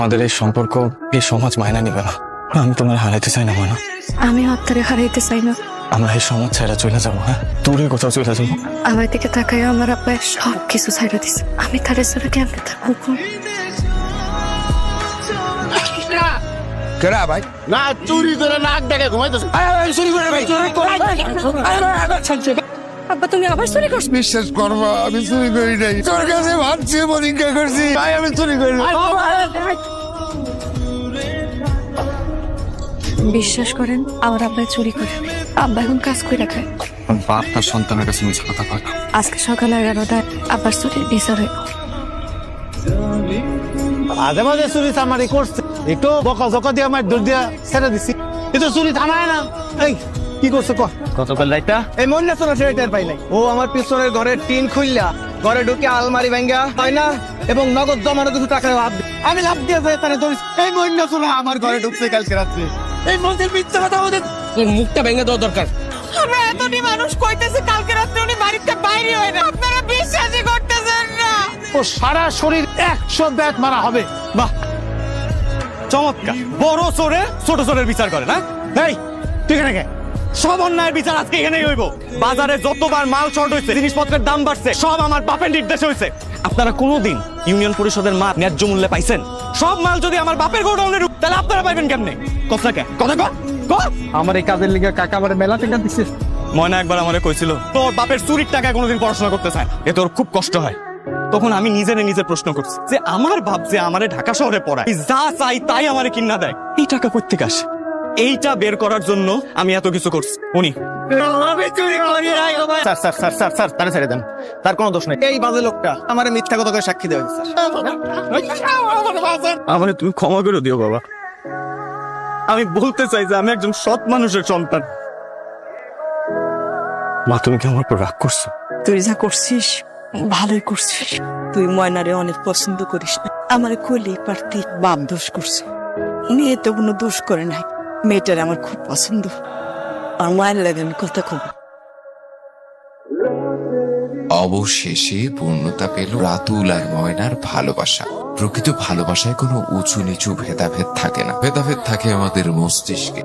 আমাদের এই সম্পর্ক এই সমাজ মায়না নিবে না। আমি তোমার হারাইতে চাই না ময়না। আমি আপনারে হারাইতে চাই না। আমরা এই সমাজ ছেড়ে চলে যাবো। হ্যাঁ, দূরে কোথাও চলে যাবো। আমার দিকে তাকাই আমার আব্বা সব কিছু ছাইড়া দিছে। আমি তারে ছাড়া কেমনে থাকবো? কেডা ভাই? না চুরি করে নাক ডেকে ঘুমাইতেছে। চুরি করে ভাই। আব্বা তুমি আবার চুরি করছো? বিশ্বাস করবো আমি চুরি করি নাই, তোর কাছে ভাবছি পরীক্ষা করছি ভাই, আমি চুরি করি নাই। বিশ্বাস করেন আমার আব্বা চুরি করে। আব্বা এখন কাজ করে খায়। বাপ তার সন্তানের কাছে মিছা কথা কয় না। আজকে সকাল 11টায় আব্বার চুরির বিচার হয়। মাঝে মাঝে চুরি চামারি করছে, একটু বকা জকা দিয়ে আমার দূর দিয়া ছেড়ে দিছি, কিন্তু চুরি থামায় না। এই কি করছে ক? গতকাল রাইতা এই মন্না সোনা টের পাই নাই, ও আমার পিছনের ঘরের টিন খুললা ঘরে ঢুকে আলমারি ভাঙ্গা হয় না এবং নগদ জমানো কিছু টাকা লাভ আমি লাভ দিয়ে যাই তারে ধরিস। এই মহিলা শোনা আমার ঘরে ঢুকছে কালকে রাত্রে। এই মন্দির মিথ্যা কথা ওদের মুখটা ভেঙে দেওয়া দরকার। আমরা এতটি মানুষ কইতেছে কালকে রাতে উনি বাড়িতে বাইরে হয় না, আপনারা বিশ্বাসই করতেছেন না। ও সারা শরীর 100 ব্যাট মারা হবে। বাহ চমৎকার, বড় চোরে ছোট চোরের বিচার করে না। এই তুই এখানে কে? সব অন্যায়ের বিচার আজকে এখানেই হইব। বাজারে যতবার মাল শর্ট হয়েছে, জিনিসপত্রের দাম বাড়ছে, সব আমার বাপের নির্দেশে হয়েছে। আপনারা কোনোদিন ইউনিয়ন পরিষদের মাল ন্যায্য মূল্যে পাইছেন? সব মাল যদি আমার বাপের গোডাউনে ঢুক, তাহলে আপনারা পাইবেন কেমনে? কথা কে? কথা কর কর। আমার এই কাজের লিগে কাকা আমার মেলা টাকা দিচ্ছে। ময়না একবার আমারে কইছিল তোর বাপের চুরির টাকায় কোনোদিন পড়াশোনা করতে চায় না, এ তোর খুব কষ্ট হয়। তখন আমি নিজে প্রশ্ন করছি যে আমার বাপ যে আমারে ঢাকা শহরে পড়ায়, যা চাই তাই আমারে কিনা দেয়, এই টাকা কোত্থেকে আসে? এইটা বের করার জন্য আমি এত কিছু করছি। উনি sir sir sir sir sir তারা ছেড়ে দেন, তার কোনো দোষ নেই। এই বাজে লোকটা আমার মিথ্যা কথা করে সাক্ষী দেওয়া স্যার। আমারে তুমি ক্ষমা করে দিও বাবা, আমি বলতে চাই যে আমি একজন সৎ মানুষের সন্তান। মা, তুমি কি আমার উপর রাগ করছো? তুই যা করছিস ভালোই করছিস। তুই ময়নারে অনেক পছন্দ করিস না, আমার কইলেই পারতি। বাপ দোষ করছে, মেয়ে তো কোনো দোষ করে নাই। মেয়েটার আমার খুব পছন্দ, আর মায়ের লাগে আমি কথা খুব। অবশেষে পূর্ণতা পেল রাতুল আর ময়নার ভালোবাসা। প্রকৃত ভালোবাসায় কোনো উঁচু নিচু ভেদাভেদ থাকে না, ভেদাভেদ থাকে আমাদের মস্তিষ্কে।